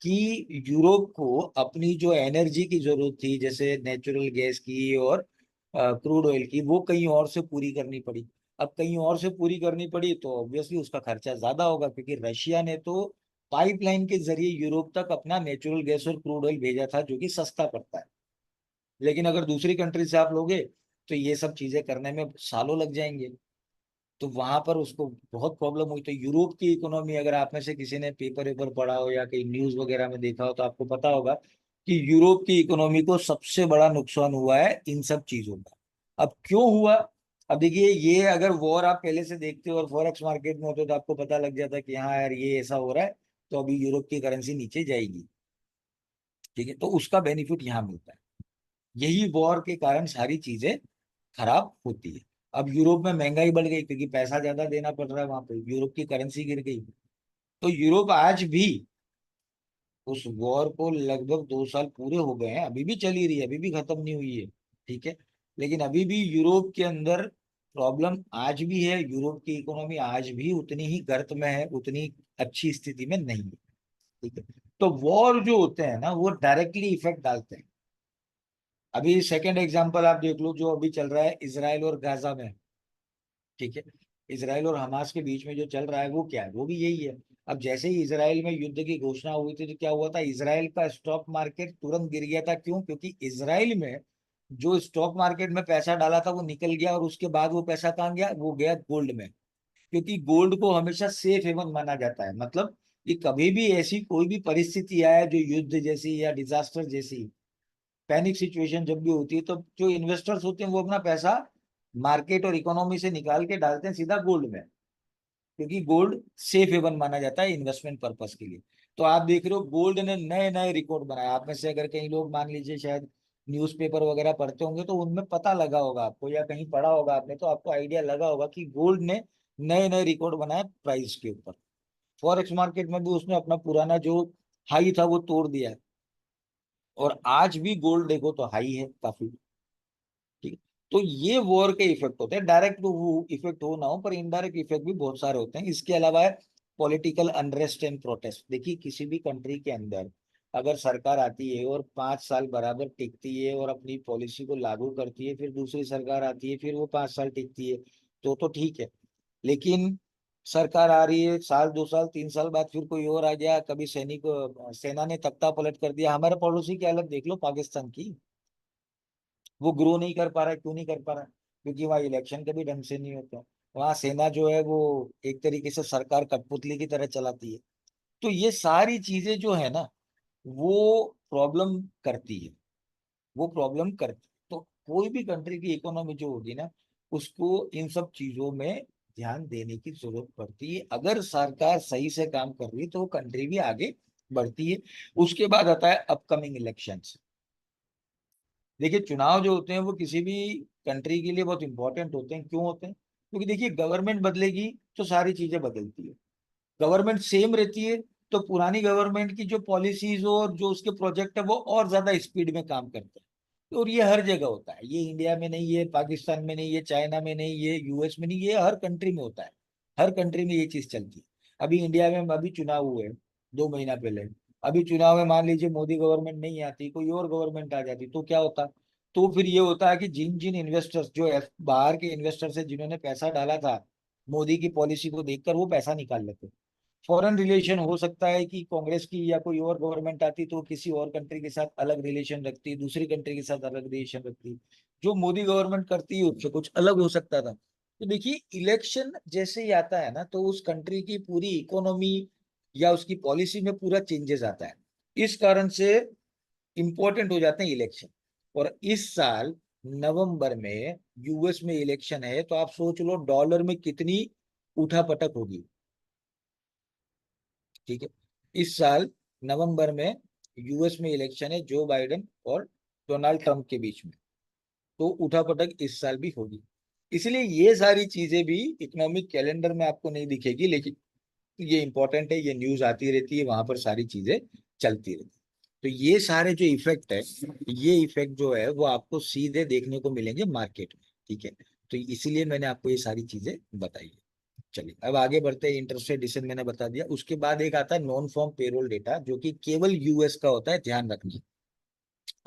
कि यूरोप को अपनी जो एनर्जी की जरूरत थी, जैसे नेचुरल गैस की और क्रूड ऑयल की, वो कहीं और से पूरी करनी पड़ी। अब कहीं और से पूरी करनी पड़ी तो ऑब्वियसली उसका खर्चा ज्यादा होगा, क्योंकि रशिया ने तो पाइपलाइन के जरिए यूरोप तक अपना नेचुरल गैस और क्रूड ऑयल भेजा था, जो कि सस्ता पड़ता है। लेकिन अगर दूसरी कंट्री से आप लोगे तो ये सब चीजें करने में सालों लग जाएंगे। तो वहां पर उसको बहुत प्रॉब्लम हुई। तो यूरोप की इकोनॉमी, अगर आप में से किसी ने पेपर वेपर पढ़ा हो या कहीं न्यूज वगैरह में देखा हो, तो आपको पता होगा कि यूरोप की इकोनॉमी को सबसे बड़ा नुकसान हुआ है इन सब चीजों का। अब क्यों हुआ? अब देखिए, ये अगर वॉर आप पहले से देखते हो और फॉरेक्स मार्केट में होते तो आपको पता लग जाता कि हाँ यार ये ऐसा हो रहा है, तो अभी यूरोप की करेंसी नीचे जाएगी। ठीक है, तो उसका बेनिफिट यहाँ मिलता है। यही वॉर के कारण सारी चीजें खराब होती है। अब यूरोप में महंगाई बढ़ गई क्योंकि पैसा ज्यादा देना पड़ रहा है, वहां पे यूरोप की करेंसी गिर गई। तो यूरोप आज भी, उस वॉर को लगभग 2 साल पूरे हो गए हैं, अभी भी चली रही है, अभी भी खत्म नहीं हुई है। ठीक है, लेकिन अभी भी यूरोप के अंदर प्रॉब्लम आज भी है। यूरोप की इकोनॉमी आज भी उतनी ही गर्त में है, उतनी अच्छी स्थिति में नहीं है। ठीक है, तो वॉर जो होते हैं ना, वो डायरेक्टली इफेक्ट डालते हैं। अभी सेकंड एग्जांपल आप देख लो, जो अभी चल रहा है इसराइल और गाजा में। ठीक है, इसराइल और हमास के बीच में जो चल रहा है वो क्या है? वो भी यही है। अब जैसे ही इसराइल में युद्ध की घोषणा हुई थी तो क्या हुआ था? इसराइल का स्टॉक मार्केट तुरंत गिर गया था। क्यों? क्योंकि इसराइल में जो स्टॉक मार्केट में पैसा डाला था वो निकल गया, और उसके बाद वो पैसा कहाँ गया? वो गया गोल्ड में। क्योंकि गोल्ड को हमेशा सेफ हेवन माना जाता है। मतलब कि कभी भी ऐसी कोई भी परिस्थिति आए, जो युद्ध जैसी या डिजास्टर जैसी पैनिक सिचुएशन जब भी होती है, तो जो इन्वेस्टर्स होते हैं वो अपना पैसा मार्केट और इकोनॉमी से निकाल के डालते हैं सीधा गोल्ड में। क्योंकि गोल्ड सेफ हेवन माना जाता है इन्वेस्टमेंट पर्पस के लिए। तो आप देख रहे हो गोल्ड ने नए नए रिकॉर्ड बनाए। आप में से अगर कई लोग मान लीजिए शायद न्यूज़पेपर वगैरह पढ़ते होंगे, तो उनमें पता लगा होगा आपको, या कहीं पढ़ा होगा आपने, तो आपको आइडिया लगा होगा कि गोल्ड ने नए नए रिकॉर्ड बनाए प्राइस के ऊपर। फॉरेक्स मार्केट में भी उसने अपना पुराना जो हाई था वो तोड़ दिया है, और आज भी गोल्ड देखो तो हाई है काफी। ठीक है, तो ये वॉर के इफेक्ट होते हैं। डायरेक्ट तो वो इफेक्ट हो ना हो, पर इनडायरेक्ट इफेक्ट भी बहुत सारे होते हैं। इसके अलावा पॉलिटिकल अनरेस्ट एंड प्रोटेस्ट। देखिए, किसी भी कंट्री के अंदर अगर सरकार आती है और 5 साल बराबर टिकती है और अपनी पॉलिसी को लागू करती है, फिर दूसरी सरकार आती है, फिर वो 5 साल टिकती है, तो ठीक है। लेकिन सरकार आ रही है, साल 2 साल 3 साल बाद फिर कोई और आ गया, कभी सेना ने तख्ता पलट कर दिया। हमारे पड़ोसी की हालत देख लो, पाकिस्तान की। वो ग्रो नहीं कर पा रहा है। क्यों नहीं कर पा रहा है? क्योंकि वहाँ इलेक्शन कभी ढंग से नहीं होता। वहाँ सेना जो है वो एक तरीके से सरकार कठपुतली की तरह चलाती है। तो ये सारी चीजें जो है ना, वो प्रॉब्लम करती है। वो प्रॉब्लम करती है। तो कोई भी कंट्री की इकोनॉमी जो होगी ना, उसको इन सब चीजों में ध्यान देने की जरूरत पड़ती है। अगर सरकार सही से काम कर रही है तो वो कंट्री भी आगे बढ़ती है। उसके बाद आता है अपकमिंग इलेक्शंस। देखिए, चुनाव जो होते हैं वो किसी भी कंट्री के लिए बहुत इंपॉर्टेंट होते हैं। क्यों होते हैं? क्योंकि देखिए, गवर्नमेंट बदलेगी तो सारी चीजें बदलती है। गवर्नमेंट सेम रहती है तो पुरानी गवर्नमेंट की जो पॉलिसीज और जो उसके प्रोजेक्ट है वो और ज्यादा स्पीड में काम करते हैं। और ये हर जगह होता है। ये इंडिया में नहीं है, पाकिस्तान में नहीं है, चाइना में नहीं है, यूएस में नहीं, ये हर कंट्री में होता है। हर कंट्री में ये चीज चलती है। अभी इंडिया में अभी चुनाव हुए 2 महीना पहले। अभी चुनाव में मान लीजिए मोदी गवर्नमेंट नहीं आती, कोई और गवर्नमेंट आ जाती, तो क्या होता? तो फिर ये होता है कि जिन जिन इन्वेस्टर्स, जो बाहर के इन्वेस्टर्स है, जिन्होंने पैसा डाला था मोदी की पॉलिसी को देखकर, वो पैसा निकाल लेते। फॉरेन रिलेशन हो सकता है कि कांग्रेस की या कोई और गवर्नमेंट आती तो किसी और कंट्री के साथ अलग रिलेशन रखती, दूसरी कंट्री के साथ अलग रिलेशन रखती। जो मोदी गवर्नमेंट करती है उससे कुछ अलग हो सकता था। तो देखिए, इलेक्शन जैसे ही आता है ना, तो उस कंट्री की पूरी इकोनॉमी या उसकी पॉलिसी में पूरा चेंजेस आता है। इस कारण से इंपॉर्टेंट हो जाते हैं इलेक्शन। और इस साल नवंबर में यूएस में इलेक्शन है, तो आप सोच लो डॉलर में कितनी उठापटक होगी। ठीक है, इस साल नवंबर में यूएस में इलेक्शन है, जो बाइडेन और डोनाल्ड ट्रंप के बीच में। तो उठापटक इस साल भी होगी। इसलिए ये सारी चीजें भी इकोनॉमिक कैलेंडर में आपको नहीं दिखेगी, लेकिन ये इंपॉर्टेंट है, ये न्यूज आती रहती है, वहां पर सारी चीजें चलती रहती है। तो ये सारे जो इफेक्ट है, ये इफेक्ट जो है वो आपको सीधे देखने को मिलेंगे मार्केट में। ठीक है, तो इसीलिए मैंने आपको ये सारी चीजें बताई है। चलिए, अब आगे बढ़ते हैं। इंटरेस्ट रेट डिसीजन मैंने बता दिया। उसके बाद एक आता है नॉन फॉर्म पेरोल डेटा, जो कि केवल यूएस का होता है, ध्यान रखना।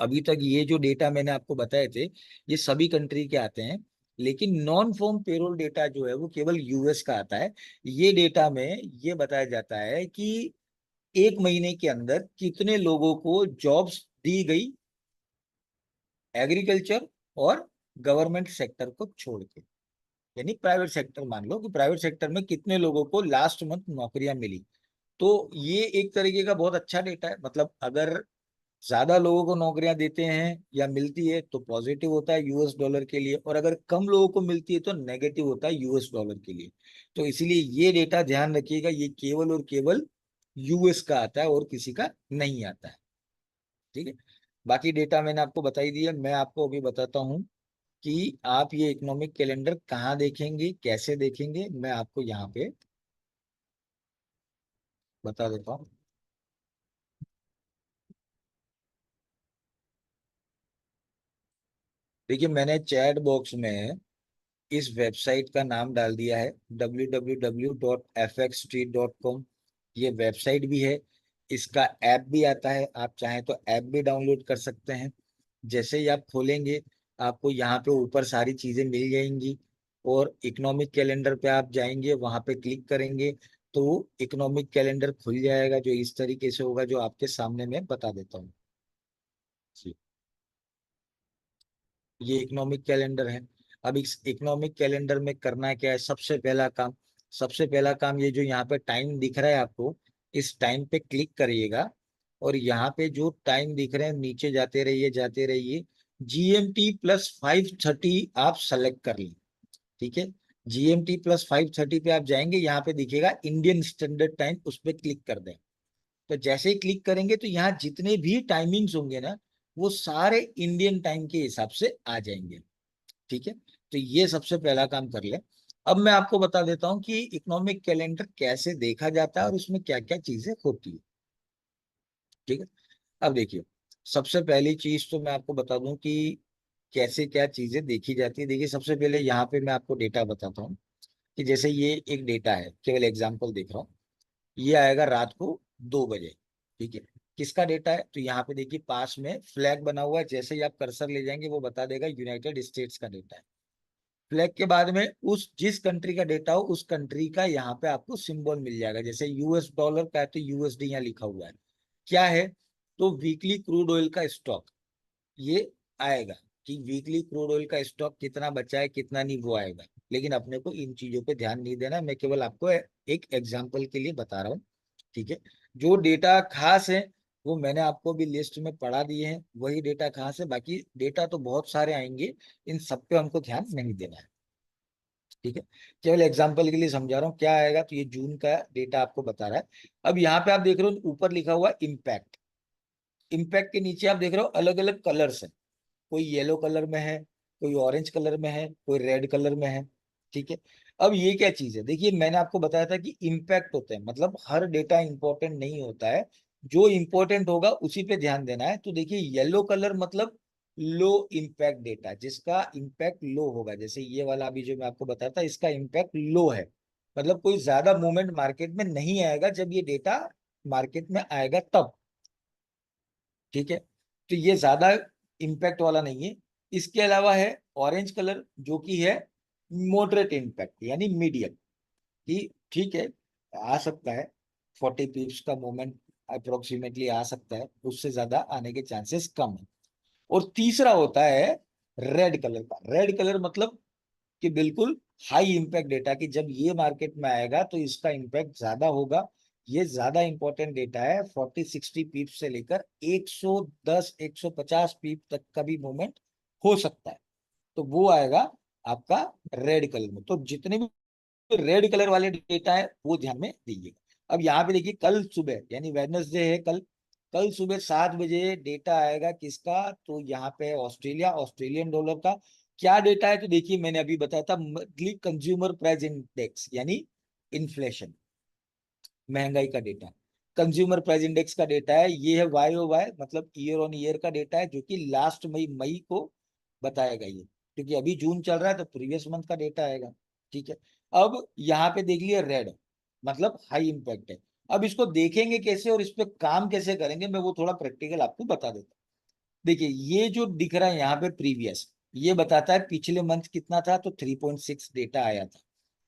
अभी तक ये जो डेटा मैंने आपको बताए थे ये सभी कंट्री के आते हैं, लेकिन नॉन फॉर्म पेरोल डेटा जो है वो केवल यूएस का आता है। ये डेटा में ये बताया जाता है कि एक महीने के अंदर कितने लोगों को जॉब्स दी गई, एग्रीकल्चर और गवर्नमेंट सेक्टर को छोड़ के। यानी प्राइवेट सेक्टर, मान लो कि प्राइवेट सेक्टर में कितने लोगों को लास्ट मंथ नौकरियां मिली। तो ये एक तरीके का बहुत अच्छा डेटा है। मतलब अगर ज्यादा लोगों को नौकरियां देते हैं या मिलती है तो पॉजिटिव होता है यूएस डॉलर के लिए, और अगर कम लोगों को मिलती है तो नेगेटिव होता है यूएस डॉलर के लिए। तो इसीलिए ये डेटा ध्यान रखिएगा, ये केवल और केवल यूएस का आता है और किसी का नहीं आता है। ठीक है, बाकी डेटा मैंने आपको बताई दिया। मैं आपको अभी बताता हूँ कि आप ये इकोनॉमिक कैलेंडर कहाँ देखेंगे, कैसे देखेंगे, मैं आपको यहाँ पे बता देता हूँ। देखिए मैंने चैट बॉक्स में इस वेबसाइट का नाम डाल दिया है www.fxstreet.com। ये वेबसाइट भी है, इसका ऐप भी आता है, आप चाहें तो ऐप भी डाउनलोड कर सकते हैं। जैसे ही आप खोलेंगे आपको यहाँ पे ऊपर सारी चीजें मिल जाएंगी, और इकोनॉमिक कैलेंडर पे आप जाएंगे, वहां पे क्लिक करेंगे तो इकोनॉमिक कैलेंडर खुल जाएगा, जो इस तरीके से होगा, जो आपके सामने मैं बता देता हूँ। ये इकोनॉमिक कैलेंडर है। अब इस इकोनॉमिक कैलेंडर में करना क्या है, सबसे पहला काम ये जो यहाँ पे टाइम दिख रहा है आपको, इस टाइम पे क्लिक करिएगा, और यहाँ पे जो टाइम दिख रहे हैं नीचे जाते रहिए जाते रहिए। GMT+5:30 आप सेलेक्ट कर लें। ठीक है, GMT+5:30 पे आप जाएंगे, यहाँ पे दिखेगा इंडियन स्टैंडर्ड टाइम, उस पर क्लिक कर दें। तो जैसे ही क्लिक करेंगे तो यहाँ जितने भी टाइमिंग्स होंगे ना, वो सारे इंडियन टाइम के हिसाब से आ जाएंगे। ठीक है, तो ये सबसे पहला काम कर ले। अब मैं आपको बता देता हूँ कि इकोनॉमिक कैलेंडर कैसे देखा जाता है और उसमें क्या क्या चीजें होती है। ठीक है, अब देखिए, सबसे पहली चीज तो मैं आपको बता दूं कि कैसे क्या चीजें देखी जाती है। देखिए सबसे पहले यहाँ पे मैं आपको डेटा बताता हूँ कि जैसे ये एक डेटा है, केवल एग्जाम्पल देख रहा हूँ। ये आएगा रात को 2 बजे। ठीक है, किसका डेटा है, तो यहाँ पे देखिए पास में फ्लैग बना हुआ है, जैसे ही आप कर्सर ले जाएंगे वो बता देगा यूनाइटेड स्टेट्स का डेटा है। फ्लैग के बाद में उस जिस कंट्री का डेटा हो उस कंट्री का यहाँ पे आपको सिंबल मिल जाएगा। जैसे यूएस डॉलर का है तो यूएसडी यहाँ लिखा हुआ है। क्या है, तो वीकली क्रूड ऑयल का स्टॉक ये आएगा, कि वीकली क्रूड ऑयल का स्टॉक कितना बचा है कितना नहीं, वो आएगा। लेकिन अपने को इन चीजों पे ध्यान नहीं देना, मैं केवल आपको एक एग्जांपल के लिए बता रहा हूँ। ठीक है, जो डेटा खास है वो मैंने आपको भी लिस्ट में पढ़ा दिए हैं, वही डेटा खास है। बाकी डेटा तो बहुत सारे आएंगे, इन सब पे हमको ध्यान नहीं देना है। ठीक है, केवल एग्जांपल के लिए समझा रहा हूँ क्या आएगा। तो ये जून का डेटा आपको बता रहा है। अब यहाँ पे आप देख रहे हो ऊपर लिखा हुआ इम्पैक्ट। इम्पैक्ट के नीचे आप देख रहे हो अलग अलग कलर्स है, कोई येलो कलर में है, कोई ऑरेंज कलर में है, कोई रेड कलर में है। ठीक है, अब ये क्या चीज है, देखिए मैंने आपको बताया था कि इम्पैक्ट होते हैं, मतलब हर डेटा इंपॉर्टेंट नहीं होता है, जो इंपॉर्टेंट होगा उसी पे ध्यान देना है। तो देखिए येलो कलर मतलब लो इम्पैक्ट डेटा, जिसका इम्पैक्ट लो होगा। जैसे ये वाला अभी जो मैं आपको बताया था, इसका इम्पैक्ट लो है, मतलब कोई ज्यादा मूवमेंट मार्केट में नहीं आएगा जब ये डेटा मार्केट में आएगा तब। ठीक है, तो ये ज्यादा इम्पैक्ट वाला नहीं है। इसके अलावा है ऑरेंज कलर, जो कि है मॉडरेट इम्पैक्ट यानी मीडियम, कि ठीक है आ सकता है, 40 पिप्स का मूवमेंट अप्रोक्सीमेटली आ सकता है, उससे ज्यादा आने के चांसेस कम है। और तीसरा होता है रेड कलर का। रेड कलर मतलब कि बिल्कुल हाई इम्पैक्ट डेटा, कि जब ये मार्केट में आएगा तो इसका इम्पैक्ट ज्यादा होगा। ये ज्यादा इंपॉर्टेंट डेटा है, 40-60 पीप से लेकर 110-150 पीप तक का भी मूवमेंट हो सकता है। तो वो आएगा आपका रेड कलर में। तो जितने भी रेड कलर वाले डेटा है वो ध्यान में दीजिएगा। अब यहाँ पे देखिए कल सुबह यानी वेडनेसडे है कल, कल सुबह 7 बजे डेटा आएगा किसका, तो यहाँ पे ऑस्ट्रेलियन डॉलर का। क्या डेटा है, तो देखिए मैंने अभी बताया था मंथली कंज्यूमर प्राइस इंडेक्स यानी इन्फ्लेशन, महंगाई का डेटा। कंज्यूमर प्राइस इंडेक्स का डेटा है, ये है YOY मतलब ईयर ऑन ईयर का डेटा है, जो कि लास्ट मई मई को बताएगा ये, क्योंकि अभी जून चल रहा है तो प्रीवियस मंथ का डेटा आएगा। ठीक है, अब यहाँ पे देख लिया रेड मतलब हाई इम्पैक्ट है। अब इसको देखेंगे कैसे और इस पे काम कैसे करेंगे, मैं वो थोड़ा प्रैक्टिकल आपको बता देता हूँ। देखिए ये जो दिख रहा है यहाँ पे प्रीवियस, ये बताता है पिछले मंथ कितना था, तो 3.6 डेटा आया था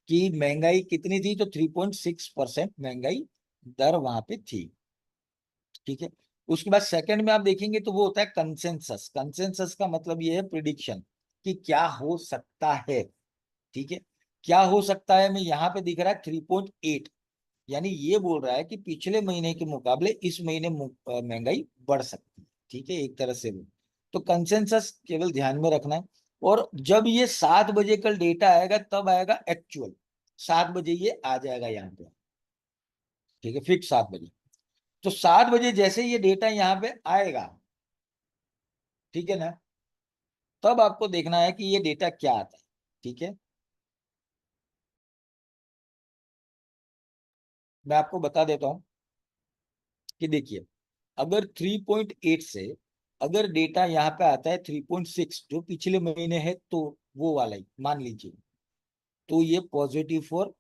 कि महंगाई कितनी थी, तो 3.6% महंगाई दर वहां पे थी। ठीक है। उसके बाद सेकंड में आप देखेंगे तो वो होता है कंसेंसस। कंसेंसस का मतलब ये है प्रिडिक्शन कि क्या हो सकता है। ठीक है। क्या हो सकता है में यहाँ पे दिख रहा है 3.8, यानी ये बोल रहा है कि पिछले महीने के मुकाबले इस महीने महंगाई बढ़ सकती है। ठीक है, एक तरह से वो, तो कंसेंसस केवल ध्यान में रखना है। और जब ये 7 बजे कल डेटा आएगा तब आएगा एक्चुअल, 7 बजे ये आ जाएगा यहाँ पे। ठीक है, फिक्स 7 बजे। तो 7 बजे जैसे ये डेटा यहाँ पे आएगा, ठीक है ना, तब आपको देखना है कि ये डेटा क्या आता है। ठीक है, मैं आपको बता देता हूं कि देखिए, अगर 3.8 से अगर डेटा यहाँ पे आता है 3.6 जो पिछले महीने है, तो वो वाला ही मान लीजिए, तो ये पॉजिटिव फॉर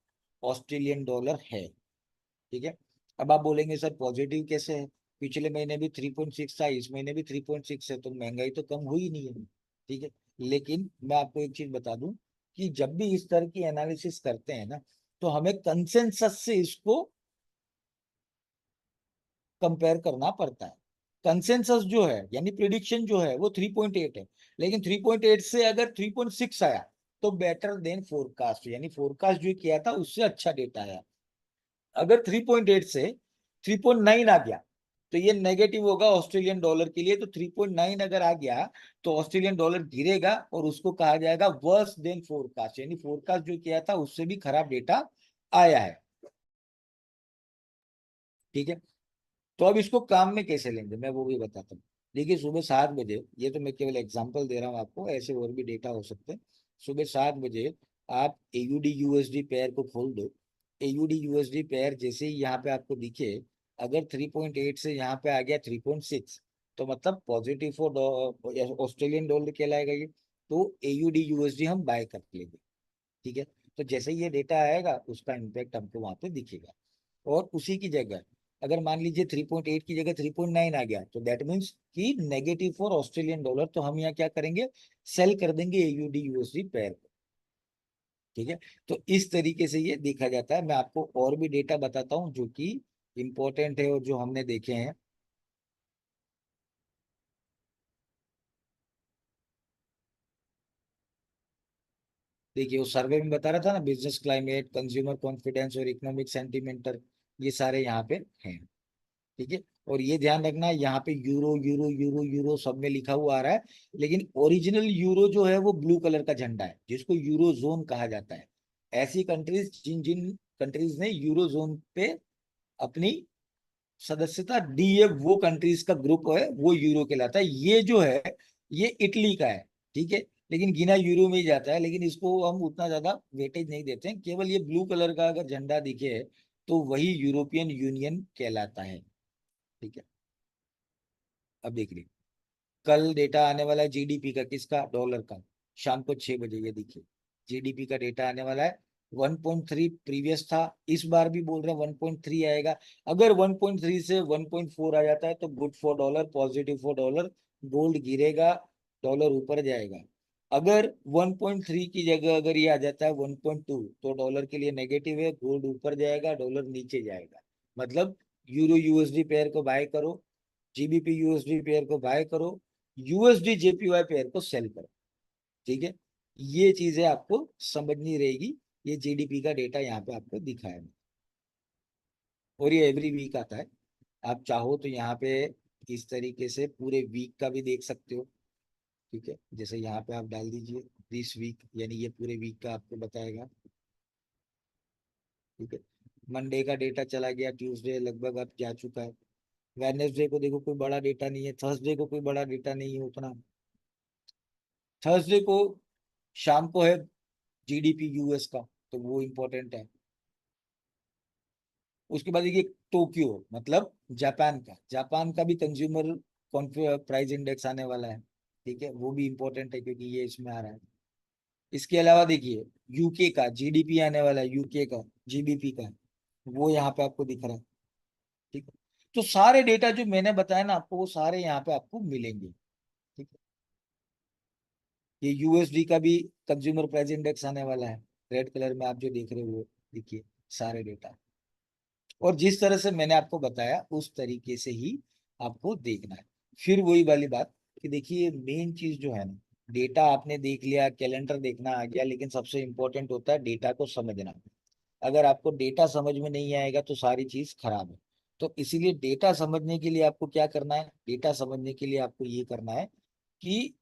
ऑस्ट्रेलियन डॉलर है। ठीक है। अब आप बोलेंगे सर पॉजिटिव कैसे है, पिछले महीने भी 3.6 था, इस महीने भी 3.6 है, तो महंगाई तो कम हुई नहीं है। ठीक है। लेकिन मैं आपको एक चीज बता दूं कि जब भी इस तरह की एनालिसिस करते हैं ना, तो हमें कंसेंसस से इसको कंपेयर करना पड़ता है। कंसेंसस जो है यानी प्रिडिक्शन जो है वो 3.8 है, लेकिन 3.8 से अगर 3.6 आया तो बेटर देन फोरकास्ट, यानी फोरकास्ट जो किया था उससे अच्छा डेटा आया। अगर 3.8 से 3.9 आ गया तो ये नेगेटिव होगा ऑस्ट्रेलियन डॉलर के लिए। तो 3.9 अगर आ गया तो ऑस्ट्रेलियन डॉलर गिरेगा और उसको कहा जाएगा वर्स देन फोरकास्ट, यानी फोरकास्ट जो किया था उससे भी खराब डेटा आया है। ठीक है। तो अब इसको काम में कैसे लेंगे मैं वो भी बताता हूँ। देखिए सुबह 7 बजे, ये तो मैं केवल एग्जांपल दे रहा हूँ आपको, ऐसे और भी डेटा हो सकते हैं। सुबह 7 बजे आप एयूडी यूएसडी पेयर को खोल दो। एयूडी यूएसडी पेयर जैसे ही यहाँ पे आपको दिखे, अगर 3.8 से यहाँ पे आ गया 3.6, तो मतलब पॉजिटिव फॉर ऑस्ट्रेलियन डॉलर कहलाएगा ये। तो एयूडी यूएसडी हम बाय कर लेंगे। ठीक है। तो जैसे ही ये डेटा आएगा उसका इम्पैक्ट हमको वहां पे दिखेगा। और उसी की जगह अगर मान लीजिए 3.8 की जगह 3.9 आ गया, तो दैट मीन्स कि नेगेटिव फॉर ऑस्ट्रेलियन डॉलर, तो हम यहाँ क्या करेंगे, सेल कर देंगे एयूडी यूएसडी पेयर को। ठीक है। तो इस तरीके से ये देखा जाता है। मैं आपको और भी डेटा बताता हूँ जो कि इंपॉर्टेंट है और जो हमने देखे हैं। देखिए वो सर्वे में बता रहा था ना, बिजनेस क्लाइमेट, कंज्यूमर कॉन्फिडेंस और इकोनॉमिक सेंटिमेंटल, ये सारे यहाँ पे हैं। ठीक है। और ये ध्यान रखना यहाँ पे यूरो यूरो यूरो यूरो सब में लिखा हुआ आ रहा है, लेकिन ओरिजिनल यूरो जो है वो ब्लू कलर का झंडा है जिसको यूरो जोन कहा जाता है। ऐसी कंट्रीज जिन जिन कंट्रीज ने यूरो जोन पे अपनी सदस्यता दी है, वो कंट्रीज का ग्रुप है, वो यूरो कहलाता है। ये जो है ये इटली का है। ठीक है। लेकिन गिना यूरो में ही जाता है, लेकिन इसको हम उतना ज्यादा वेटेज नहीं देते हैं। केवल ये ब्लू कलर का अगर झंडा दिखे तो वही यूरोपियन यूनियन कहलाता है। ठीक है। अब देख लीजिए, कल डेटा आने वाला है जीडीपी का, किसका, डॉलर का, शाम को 6 बजे। ये देखिए जीडीपी का डेटा आने वाला है। 1.3 प्रीवियस था, इस बार भी बोल रहे हैं 1.3 आएगा। अगर 1.3 से 1.4 आ जाता है तो good for dollar, positive for dollar, gold गिरेगा, डॉलर ऊपर जाएगा। अगर 1.3 की जगह अगर ये आ जाता है 1.2 तो डॉलर के लिए नेगेटिव है, गोल्ड ऊपर जाएगा, डॉलर नीचे जाएगा। मतलब यूरो यूएसडी पेयर को बाय करो, जीबीपी यूएसडी पेयर को बाय करो, यूएसडी जेपीवाई पेयर को सेल करो। ठीक है। ये चीजें आपको समझनी रहेगी। ये जीडीपी का डेटा यहाँ पे आपको दिखाया है और ये एवरी वीक आता है। आप चाहो तो यहाँ पे इस तरीके से पूरे वीक का भी देख सकते हो। ठीक है, जैसे यहाँ पे आप डाल दीजिए दिस वीक, यानी ये पूरे वीक का आपको बताएगा। ठीक है। मंडे का डेटा चला गया, ट्यूसडे लगभग अब जा चुका है। वेडनेसडे को देखो कोई बड़ा डेटा नहीं है, थर्सडे को कोई बड़ा डेटा नहीं है उतना। थर्सडे को शाम को है जीडीपी यूएस का, तो वो इम्पोर्टेंट है। उसके बाद देखिए टोक्यो, मतलब जापान का भी कंज्यूमर प्राइस इंडेक्स आने वाला है। ठीक है, वो भी इम्पोर्टेंट है क्योंकि ये इसमें आ रहा है। इसके अलावा देखिए यूके का जीडीपी आने वाला है, यूके का जीबीपी का, वो यहाँ पे आपको दिख रहा है। ठीक है। तो सारे डेटा जो मैंने बताया ना आपको, वो सारे यहाँ पे आपको मिलेंगे। ये यूएसडी का भी कंज्यूमर प्राइस इंडेक्स आने वाला है, रेड कलर में आप जो देख रहे हो वो देखिए सारे डेटा। और जिस तरह से मैंने आपको बताया उस तरीके से ही आपको देखना है। फिर वही वाली बात कि देखिए मेन चीज जो है ना, डेटा आपने देख लिया, कैलेंडर देखना आ गया, लेकिन सबसे इंपॉर्टेंट होता है डेटा को समझना। अगर आपको डेटा समझ में नहीं आएगा तो सारी चीज खराब है। तो इसीलिए डेटा समझने के लिए आपको क्या करना है, डेटा समझने के लिए आपको ये करना है कि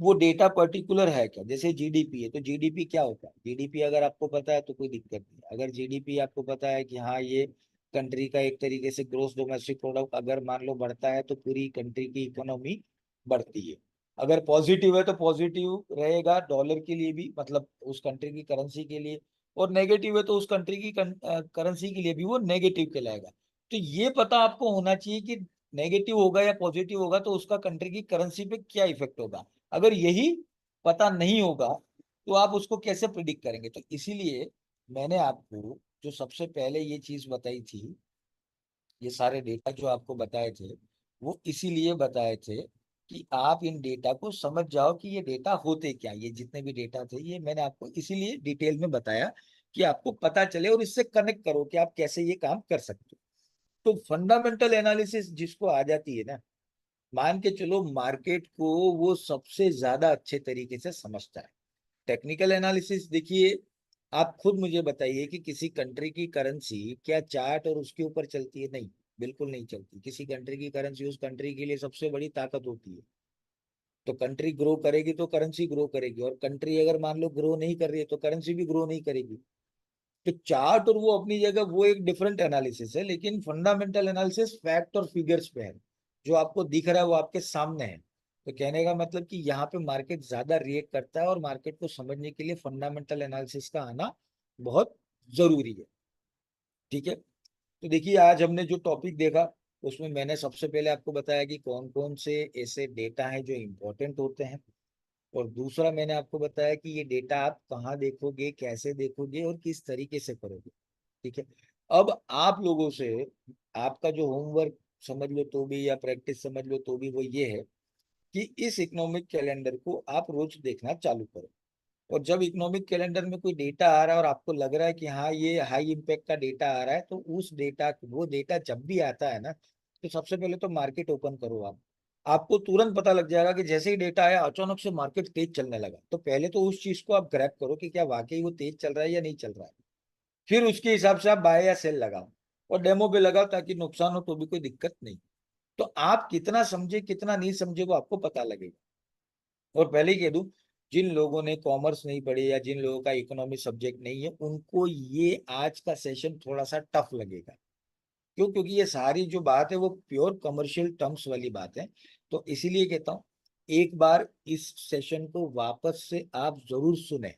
वो डेटा पर्टिकुलर है क्या। जैसे जीडीपी है तो जीडीपी क्या होता है, जीडीपी अगर आपको पता है तो कोई दिक्कत नहीं है। अगर जीडीपी आपको पता है कि हाँ ये कंट्री का एक तरीके से ग्रोस डोमेस्टिक प्रोडक्ट अगर मान लो बढ़ता है तो पूरी कंट्री की इकोनॉमी बढ़ती है। अगर पॉजिटिव है तो पॉजिटिव रहेगा डॉलर के लिए भी, मतलब उस कंट्री की करेंसी के लिए, और नेगेटिव है तो उस कंट्री की करेंसी के लिए भी वो नेगेटिव कहलाएगा। तो ये पता आपको होना चाहिए कि नेगेटिव होगा या पॉजिटिव होगा तो उसका कंट्री की करेंसी पे क्या इफेक्ट होगा। अगर यही पता नहीं होगा तो आप उसको कैसे प्रिडिक्ट करेंगे। तो इसीलिए मैंने आपको जो सबसे पहले ये चीज बताई थी, ये सारे डेटा जो आपको बताए थे वो इसीलिए बताए थे कि आप इन डेटा को समझ जाओ कि ये डेटा होते क्या। ये जितने भी डेटा थे ये मैंने आपको इसीलिए डिटेल में बताया कि आपको पता चले और इससे कनेक्ट करो कि आप कैसे ये काम कर सकते हो। तो फंडामेंटल एनालिसिस जिसको आ जाती है ना, मान के चलो मार्केट को वो सबसे ज्यादा अच्छे तरीके से समझता है। टेक्निकल एनालिसिस देखिए, आप खुद मुझे बताइए कि किसी कंट्री की करेंसी क्या चार्ट और उसके ऊपर चलती है? नहीं, बिल्कुल नहीं चलती। किसी कंट्री की करेंसी उस कंट्री के लिए सबसे बड़ी ताकत होती है। तो कंट्री ग्रो करेगी तो करेंसी ग्रो करेगी, और कंट्री अगर मान लो ग्रो नहीं कर रही है तो करेंसी भी ग्रो नहीं करेगी। तो चार्ट और वो अपनी जगह वो एक डिफरेंट एनालिसिस है, लेकिन फंडामेंटल एनालिसिस फैक्ट और फिगर्स पे है। जो आपको दिख रहा है वो आपके सामने है। तो कहने का मतलब कि यहाँ पे मार्केट ज्यादा रिएक्ट करता है, और मार्केट को समझने के लिए फंडामेंटल एनालिसिस का आना बहुत जरूरी है। ठीक है। तो देखिए आज हमने जो टॉपिक देखा उसमें मैंने सबसे पहले आपको बताया कि कौन कौन से ऐसे डेटा हैं जो इंपॉर्टेंट होते हैं, और दूसरा मैंने आपको बताया कि ये डेटा आप कहाँ देखोगे, कैसे देखोगे और किस तरीके से करोगे। ठीक है। अब आप लोगों से आपका जो होमवर्क समझ लो तो भी या प्रैक्टिस समझ लो तो भी वो ये है कि इस इकोनॉमिक कैलेंडर को आप रोज देखना चालू करो। और जब इकोनॉमिक कैलेंडर में कोई डेटा आ रहा है और आपको लग रहा है कि हाँ ये हाई इम्पैक्ट का डेटा आ रहा है, तो उस डेटा वो डेटा जब भी आता है ना, तो सबसे पहले तो मार्केट ओपन करो आप। आपको तुरंत पता लग जाएगा कि जैसे ही डेटा आया अचानक से मार्केट तेज चलने लगा, तो पहले तो उस चीज को आप ग्रैब करो कि क्या वाकई वो तेज चल रहा है या नहीं चल रहा है। फिर उसके हिसाब से आप बाय या सेल लगाओ, और डेमो पे लगाओ ताकि नुकसान हो तो भी कोई दिक्कत नहीं। तो आप कितना समझे कितना नहीं समझे वो आपको पता लगेगा। और पहले ही कह दूं, जिन लोगों ने कॉमर्स नहीं पढ़ी या जिन लोगों का इकोनॉमी सब्जेक्ट नहीं है उनको ये आज का सेशन थोड़ा सा टफ लगेगा। क्यों? क्योंकि ये सारी जो बात है वो प्योर कमर्शियल टर्म्स वाली बात है। तो इसीलिए कहता हूँ एक बार इस सेशन को वापस से आप जरूर सुने।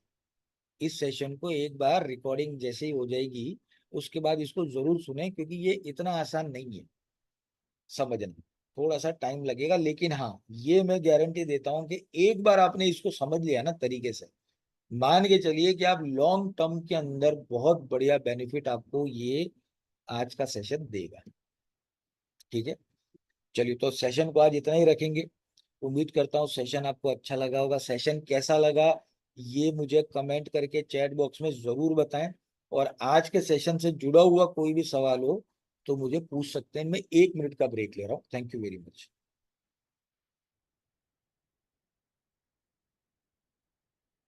इस सेशन को एक बार रिकॉर्डिंग जैसे ही हो जाएगी उसके बाद इसको जरूर सुने, क्योंकि ये इतना आसान नहीं है समझना। थोड़ा सा टाइम लगेगा, लेकिन हाँ ये मैं गारंटी देता हूँ कि एक बार आपने इसको समझ लिया ना तरीके से, मान के चलिए कि आप लॉन्ग टर्म के अंदर बहुत बढ़िया बेनिफिट आपको ये आज का सेशन देगा। ठीक है। चलिए तो सेशन को आज इतना ही रखेंगे। उम्मीद करता हूँ सेशन आपको अच्छा लगा होगा। सेशन कैसा लगा ये मुझे कमेंट करके चैट बॉक्स में जरूर बताएं। और आज के सेशन से जुड़ा हुआ कोई भी सवाल हो तो मुझे पूछ सकते हैं। मैं 1 मिनट का ब्रेक ले रहा हूँ। Thank you very much.